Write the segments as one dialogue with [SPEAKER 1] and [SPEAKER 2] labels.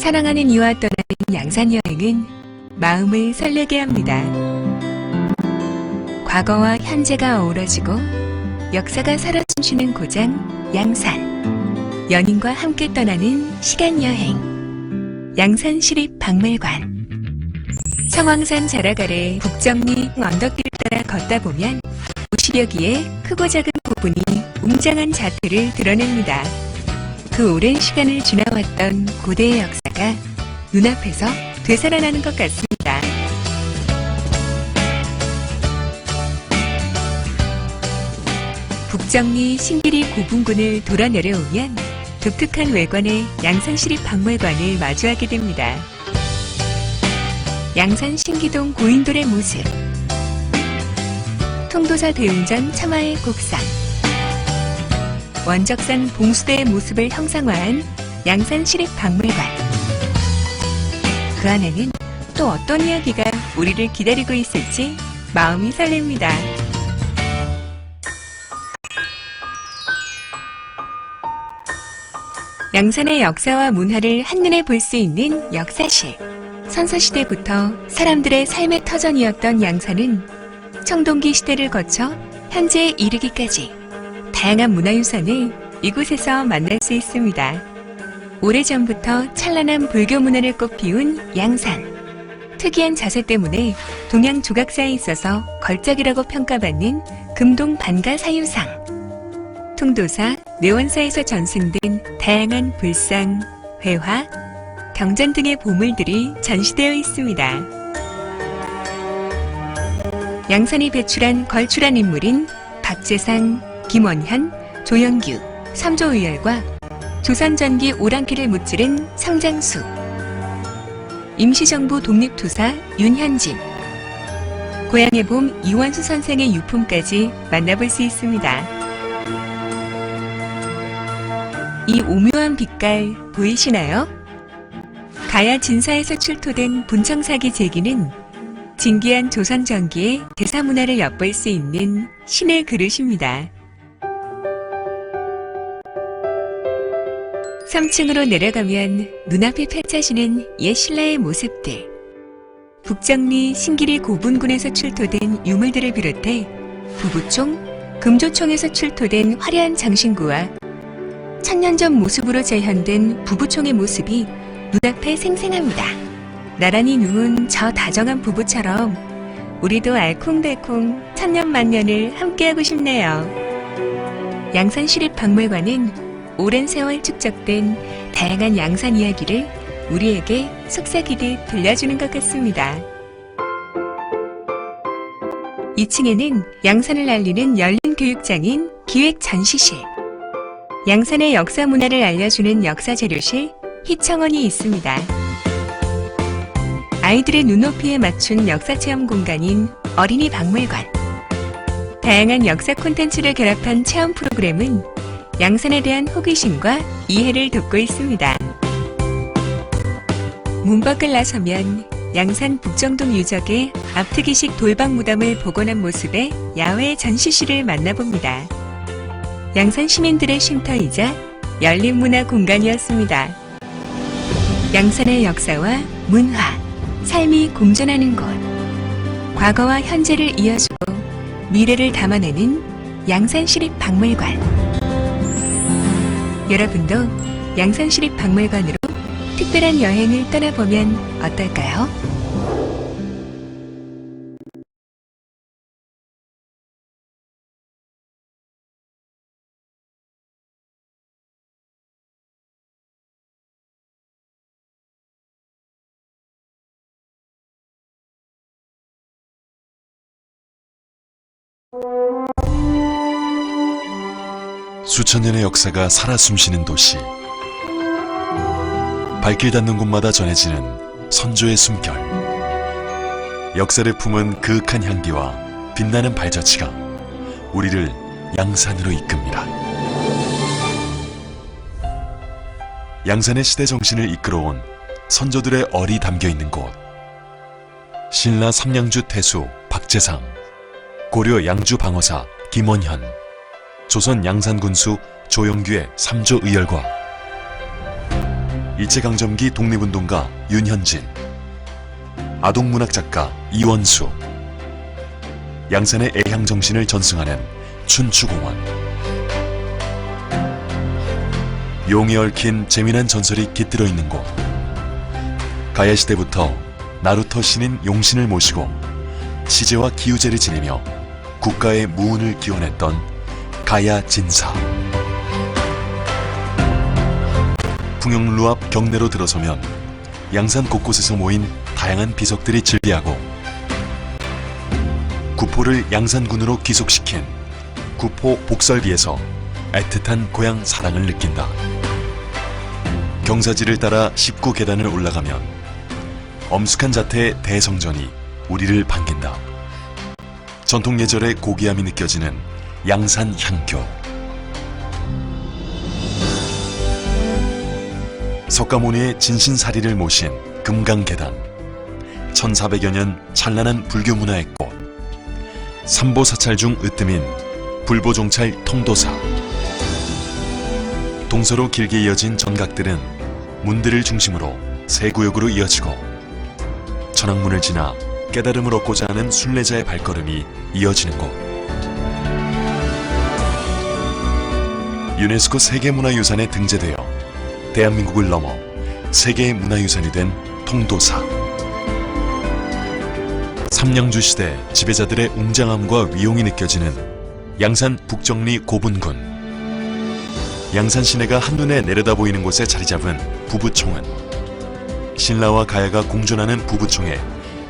[SPEAKER 1] 사랑하는 이와 떠나는 양산 여행은 마음을 설레게 합니다. 과거와 현재가 어우러지고 역사가 살아 숨쉬는 고장 양산. 연인과 함께 떠나는 시간 여행. 양산시립박물관. 성황산 자락 아래 북정리 언덕길을 따라 걷다 보면 50여 기의 크고 작은 부분이 웅장한 자태를 드러냅니다. 그 오랜 시간을 지나왔던 고대의 역사가 눈앞에서 되살아나는 것 같습니다. 북정리 신길이 고분군을 돌아 내려오면 독특한 외관의 양산시립박물관을 마주하게 됩니다. 양산 신기동 고인돌의 모습, 통도사 대웅전 첨화의 곡상, 원적산 봉수대의 모습을 형상화한 양산시립박물관. 그 안에는 또 어떤 이야기가 우리를 기다리고 있을지 마음이 설렙니다. 양산의 역사와 문화를 한눈에 볼 수 있는 역사실. 선사시대부터 사람들의 삶의 터전이었던 양산은 청동기 시대를 거쳐 현재에 이르기까지 다양한 문화유산을 이곳에서 만날 수 있습니다. 오래전부터 찬란한 불교 문화를 꽃피운 양산. 특이한 자세 때문에 동양 조각사에 있어서 걸작이라고 평가받는 금동 반가 사유상. 통도사, 내원사에서 전승된 다양한 불상, 회화, 경전 등의 보물들이 전시되어 있습니다. 양산이 배출한 걸출한 인물인 박재상, 김원현, 조영규, 삼조의열과 조선전기 오랑캐를 무찌른 성장수, 임시정부 독립투사 윤현진, 고향의 봄 이원수 선생의 유품까지 만나볼 수 있습니다. 이 오묘한 빛깔 보이시나요? 가야 진사에서 출토된 분청사기 제기는 진귀한 조선전기의 대사문화를 엿볼 수 있는 신의 그릇입니다. 3층으로 내려가면 눈앞에 펼쳐지는 옛 신라의 모습들. 북정리 신길이 고분군에서 출토된 유물들을 비롯해 부부총, 금조총에서 출토된 화려한 장신구와 천년 전 모습으로 재현된 부부총의 모습이 눈앞에 생생합니다. 나란히 누운 저 다정한 부부처럼 우리도 알콩달콩 천년만년을 함께하고 싶네요. 양산시립박물관은 오랜 세월 축적된 다양한 양산 이야기를 우리에게 속삭이듯 들려주는 것 같습니다. 2층에는 양산을 알리는 열린 교육장인 기획전시실, 양산의 역사 문화를 알려주는 역사재료실 희청원이 있습니다. 아이들의 눈높이에 맞춘 역사체험 공간인 어린이 박물관, 다양한 역사 콘텐츠를 결합한 체험 프로그램은 양산에 대한 호기심과 이해를 돕고 있습니다. 문 밖을 나서면 양산 북정동 유적의 앞트기식 돌방 무덤을 복원한 모습의 야외 전시실을 만나봅니다. 양산 시민들의 쉼터이자 열린 문화 공간이었습니다. 양산의 역사와 문화, 삶이 공존하는 곳. 과거와 현재를 이어주고 미래를 담아내는 양산시립박물관. 여러분도 양산시립박물관으로 특별한 여행을 떠나보면 어떨까요?
[SPEAKER 2] 수천 년의 역사가 살아 숨쉬는 도시. 발길 닿는 곳마다 전해지는 선조의 숨결. 역사를 품은 그윽한 향기와 빛나는 발자취가 우리를 양산으로 이끕니다. 양산의 시대 정신을 이끌어온 선조들의 얼이 담겨있는 곳. 신라 삼양주 태수 박재상, 고려 양주 방어사 김원현, 조선 양산군수 조영규의 삼조의열과 일제강점기 독립운동가 윤현진, 아동문학작가 이원수, 양산의 애향정신을 전승하는 춘추공원. 용이 얽힌 재미난 전설이 깃들어 있는 곳. 가야시대부터 나루터 신인 용신을 모시고 시제와 기우제를 지내며 국가의 무운을 기원했던 가야진사. 풍영루 앞 경내로 들어서면 양산 곳곳에서 모인 다양한 비석들이 즐비하고 구포를 양산군으로 귀속시킨 구포 복설비에서 애틋한 고향 사랑을 느낀다. 경사지를 따라 19계단을 올라가면 엄숙한 자태의 대성전이 우리를 반긴다. 전통 예절의 고귀함이 느껴지는 양산 향교. 석가모니의 진신사리를 모신 금강계단. 1400여 년 찬란한 불교 문화의 꽃. 삼보사찰 중 으뜸인 불보종찰 통도사. 동서로 길게 이어진 전각들은 문들을 중심으로 세 구역으로 이어지고 천왕문을 지나 깨달음을 얻고자 하는 순례자의 발걸음이 이어지는 곳. 유네스코 세계문화유산에 등재되어 대한민국을 넘어 세계의 문화유산이 된 통도사. 삼량주 시대 지배자들의 웅장함과 위용이 느껴지는 양산 북정리 고분군. 양산 시내가 한눈에 내려다 보이는 곳에 자리 잡은 부부총은 신라와 가야가 공존하는 부부총에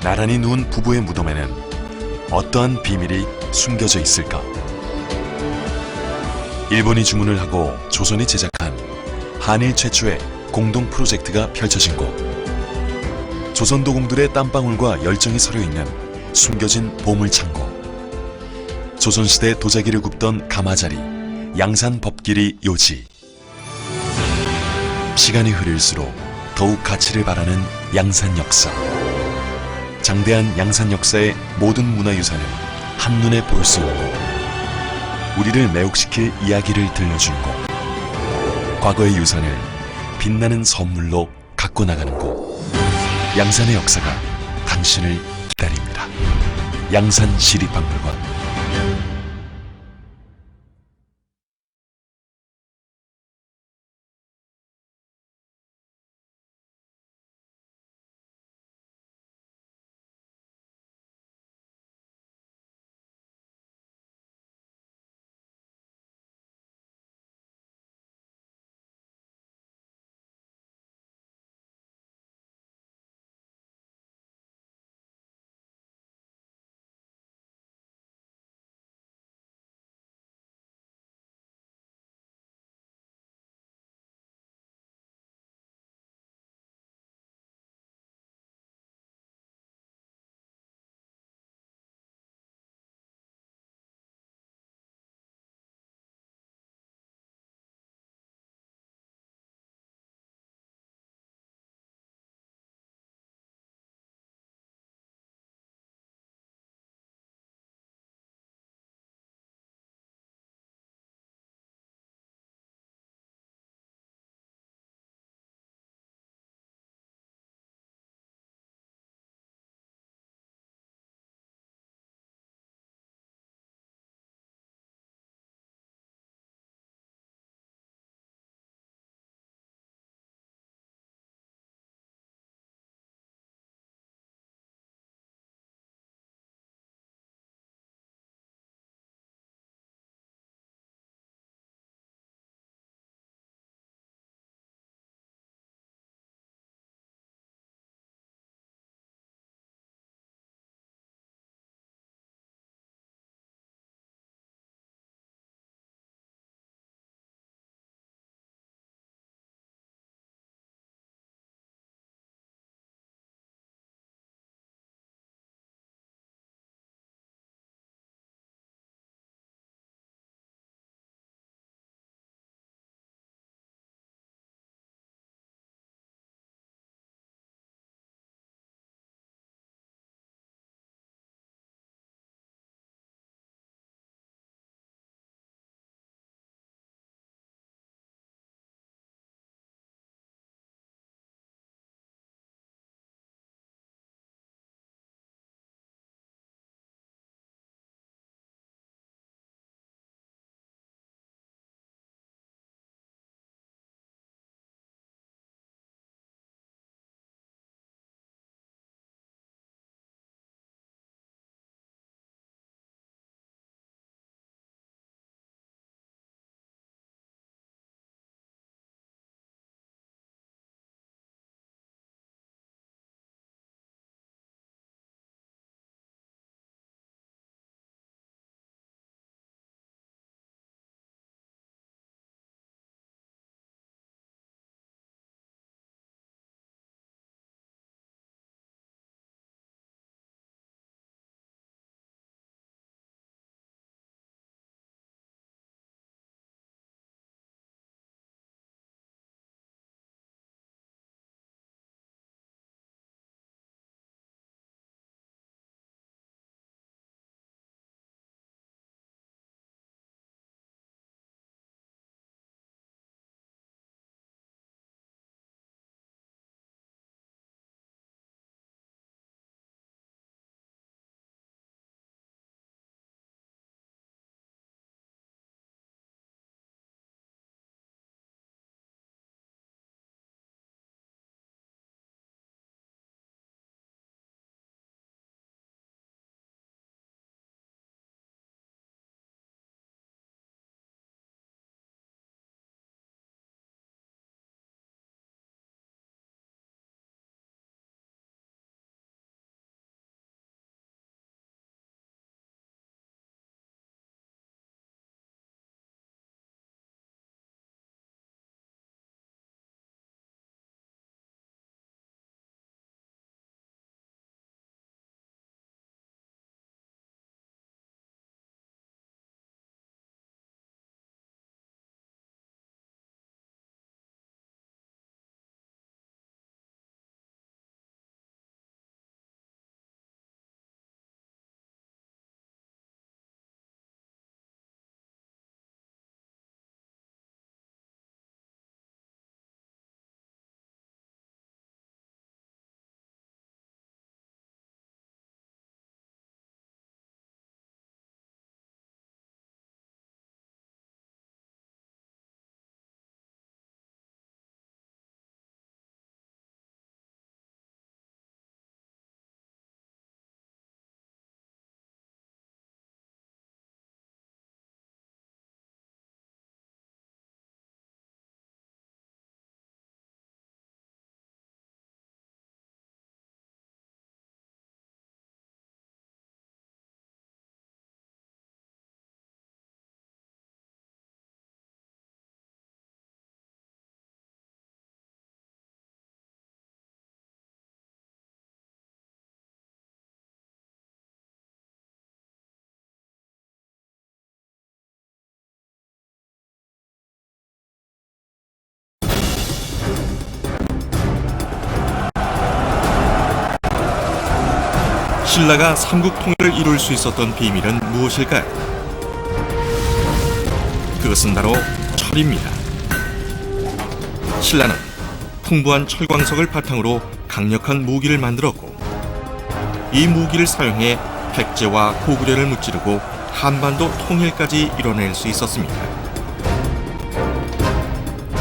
[SPEAKER 2] 나란히 누운 부부의 무덤에는 어떠한 비밀이 숨겨져 있을까? 일본이 주문을 하고 조선이 제작한 한일 최초의 공동 프로젝트가 펼쳐진 곳. 조선 도공들의 땀방울과 열정이 서려 있는 숨겨진 보물창고. 조선시대 도자기를 굽던 가마자리, 양산 법길이 요지. 시간이 흐를수록 더욱 가치를 바라는 양산 역사. 장대한 양산 역사의 모든 문화유산을 한눈에 볼 수 있는 곳. 우리를 매혹시킬 이야기를 들려주는 곳. 과거의 유산을 빛나는 선물로 갖고 나가는 곳. 양산의 역사가 당신을 기다립니다. 양산시립박물관.
[SPEAKER 3] 신라가 삼국 통일을 이룰 수 있었던 비밀은 무엇일까요? 그것은 바로 철입니다. 신라는 풍부한 철광석을 바탕으로 강력한 무기를 만들었고, 이 무기를 사용해 백제와 고구려를 무찌르고 한반도 통일까지 이뤄낼 수 있었습니다.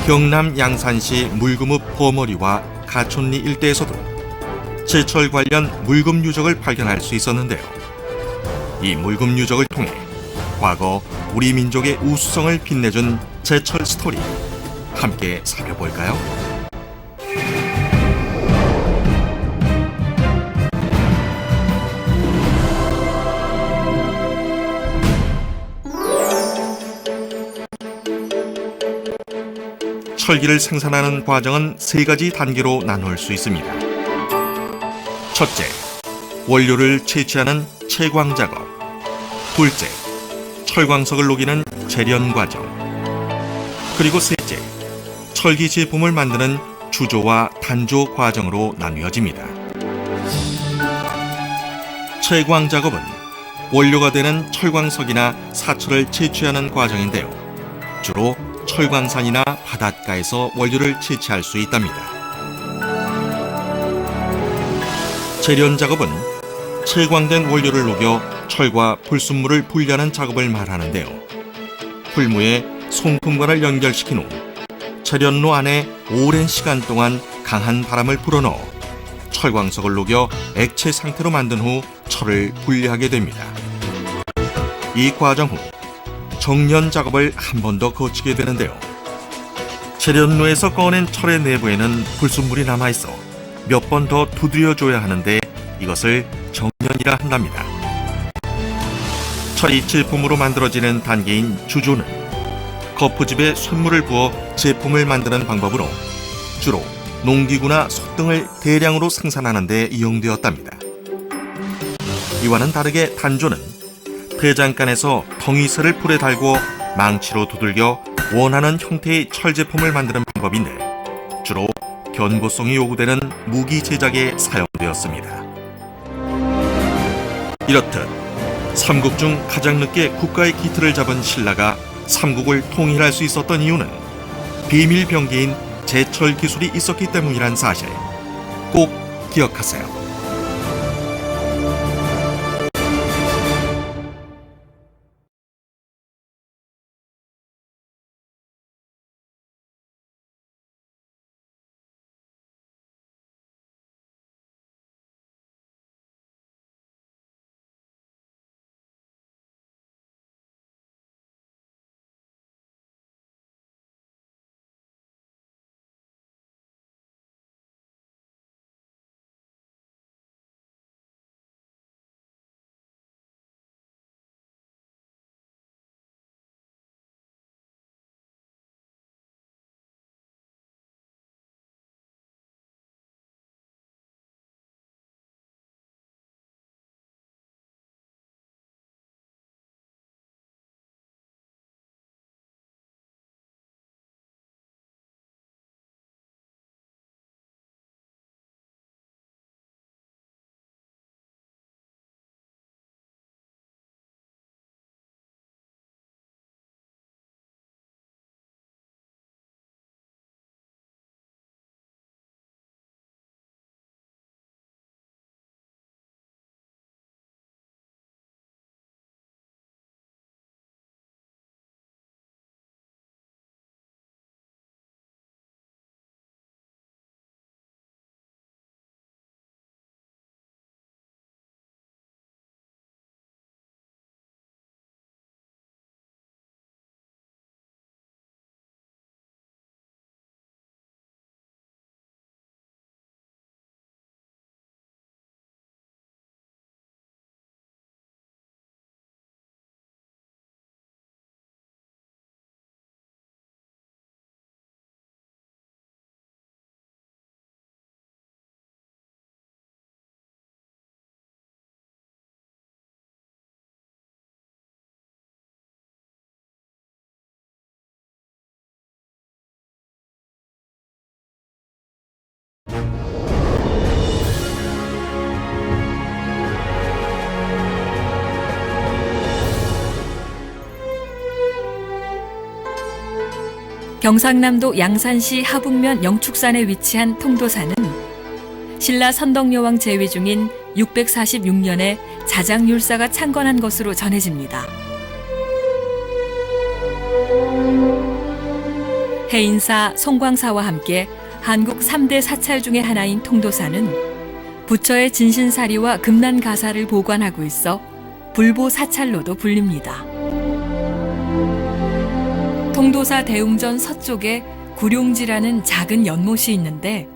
[SPEAKER 3] 경남 양산시 물금읍 버머리와 가촌리 일대에서도 제철 관련 물금 유적을 발견할 수 있었는데요. 이 물금 유적을 통해 과거 우리 민족의 우수성을 빛내준 제철 스토리 함께 살펴볼까요? 철기를 생산하는 과정은 세 가지 단계로 나눌 수 있습니다. 첫째, 원료를 채취하는 채광 작업. 둘째, 철광석을 녹이는 재련 과정. 그리고 셋째, 철기 제품을 만드는 주조와 단조 과정으로 나뉘어집니다. 채광 작업은 원료가 되는 철광석이나 사철을 채취하는 과정인데요. 주로 철광산이나 바닷가에서 원료를 채취할 수 있답니다. 재련 작업은 채광된 원료를 녹여 철과 불순물을 분리하는 작업을 말하는데요. 풀무에 송풍관을 연결시킨 후 재련로 안에 오랜 시간 동안 강한 바람을 불어넣어 철광석을 녹여 액체 상태로 만든 후 철을 분리하게 됩니다. 이 과정 후 정련 작업을 한 번 더 거치게 되는데요. 재련로에서 꺼낸 철의 내부에는 불순물이 남아있어 몇 번 더 두드려줘야 하는데 이것을 정련이라 한답니다. 철이 제품으로 만들어지는 단계인 주조는 거푸집에 쇳물을 부어 제품을 만드는 방법으로 주로 농기구나 솥 등을 대량으로 생산하는 데 이용되었답니다. 이와는 다르게 단조는 대장간에서 덩이쇠를 불에 달고 망치로 두들겨 원하는 형태의 철 제품을 만드는 방법인데 주로 견고성이 요구되는 무기 제작에 사용되었습니다. 이렇듯 삼국 중 가장 늦게 국가의 기틀을 잡은 신라가 삼국을 통일할 수 있었던 이유는 비밀 병기인 제철 기술이 있었기 때문이란 사실 꼭 기억하세요.
[SPEAKER 4] 경상남도 양산시 하북면 영축산에 위치한 통도사는 신라 선덕여왕 재위 중인 646년에 자장율사가 창건한 것으로 전해집니다. 해인사, 송광사와 함께 한국 3대 사찰 중의 하나인 통도사는 부처의 진신사리와 금난가사를 보관하고 있어 불보사찰로도 불립니다. 통도사 대웅전 서쪽에 구룡지라는 작은 연못이 있는데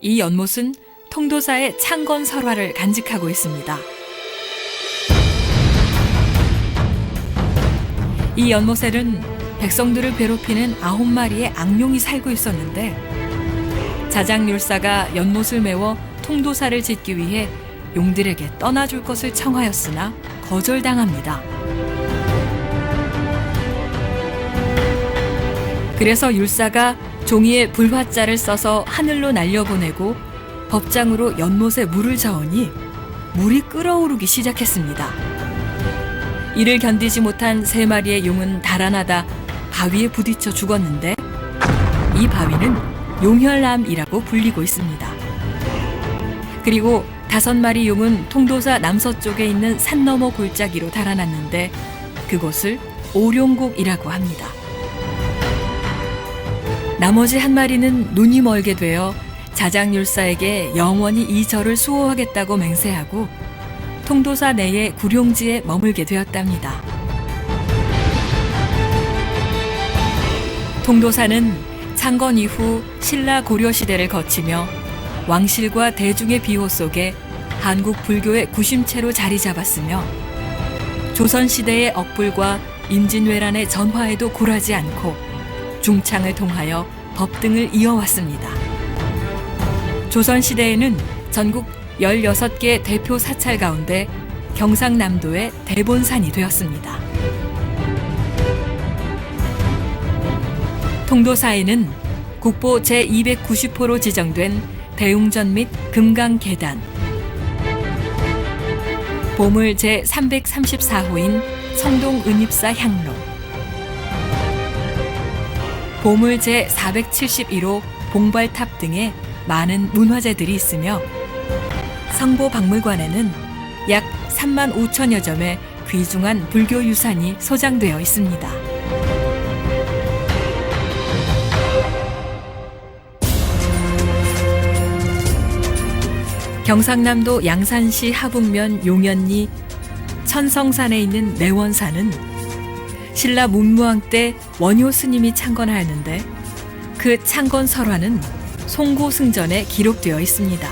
[SPEAKER 4] 이 연못은 통도사의 창건 설화를 간직하고 있습니다. 이 연못에는 백성들을 괴롭히는 9마리의 악룡이 살고 있었는데 자장률사가 연못을 메워 통도사를 짓기 위해 용들에게 떠나줄 것을 청하였으나 거절당합니다. 그래서 율사가 종이에 불화자를 써서 하늘로 날려보내고 법장으로 연못에 물을 저으니 물이 끓어오르기 시작했습니다. 이를 견디지 못한 3마리의 용은 달아나다 바위에 부딪혀 죽었는데 이 바위는 용혈암이라고 불리고 있습니다. 그리고 5마리 용은 통도사 남서쪽에 있는 산 너머 골짜기로 달아났는데 그곳을 오룡곡이라고 합니다. 나머지 1마리는 눈이 멀게 되어 자장율사에게 영원히 이 절을 수호하겠다고 맹세하고 통도사 내의 구룡지에 머물게 되었답니다. 통도사는 창건 이후 신라 고려 시대를 거치며 왕실과 대중의 비호 속에 한국 불교의 구심체로 자리 잡았으며 조선시대의 억불과 임진왜란의 전화에도 굴하지 않고 중창을 통하여 법등을 이어왔습니다. 조선시대에는 전국 16개 대표 사찰 가운데 경상남도의 대본산이 되었습니다. 통도사에는 국보 제290호로 지정된 대웅전 및 금강계단, 보물 제334호인 성동은입사 향로, 보물 제471호 봉발탑 등의 많은 문화재들이 있으며 성보박물관에는 약 3만 5천여 점의 귀중한 불교 유산이 소장되어 있습니다. 경상남도 양산시 하북면 용연리 천성산에 있는 내원사는 신라 문무왕 때 원효 스님이 창건하였는데 그 창건 설화는 송고승전에 기록되어 있습니다.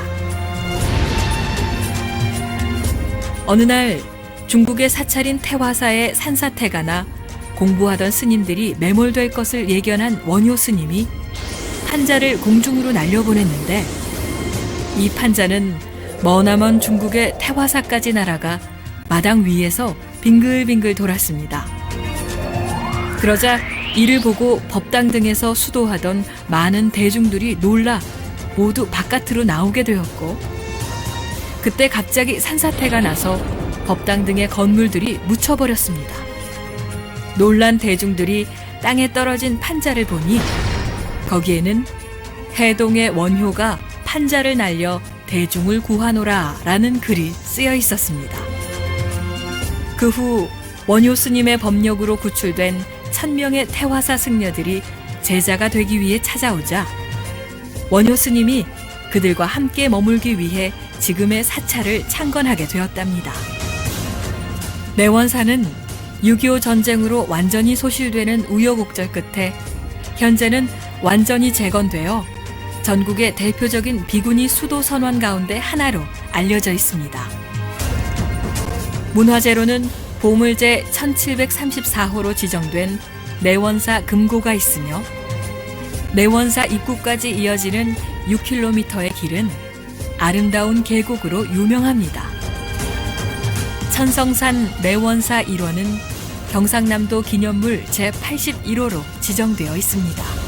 [SPEAKER 4] 어느 날 중국의 사찰인 태화사에 산사태가 나 공부하던 스님들이 매몰될 것을 예견한 원효 스님이 판자를 공중으로 날려보냈는데 이 판자는 머나먼 중국의 태화사까지 날아가 마당 위에서 빙글빙글 돌았습니다. 그러자 이를 보고 법당 등에서 수도하던 많은 대중들이 놀라 모두 바깥으로 나오게 되었고 그때 갑자기 산사태가 나서 법당 등의 건물들이 묻혀버렸습니다. 놀란 대중들이 땅에 떨어진 판자를 보니 거기에는 해동의 원효가 판자를 날려 대중을 구하노라 라는 글이 쓰여 있었습니다. 그 후 원효 스님의 법력으로 구출된 1000명의 태화사 승려들이 제자가 되기 위해 찾아오자 원효 스님이 그들과 함께 머물기 위해 지금의 사찰을 창건하게 되었답니다. 내원사는 6.25 전쟁으로 완전히 소실되는 우여곡절 끝에 현재는 완전히 재건되어 전국의 대표적인 비구니 수도 선원 가운데 하나로 알려져 있습니다. 문화재로는 보물제 1734호로 지정된 내원사 금고가 있으며 내원사 입구까지 이어지는 6km의 길은 아름다운 계곡으로 유명합니다. 천성산 내원사 일원은 경상남도 기념물 제81호로 지정되어 있습니다.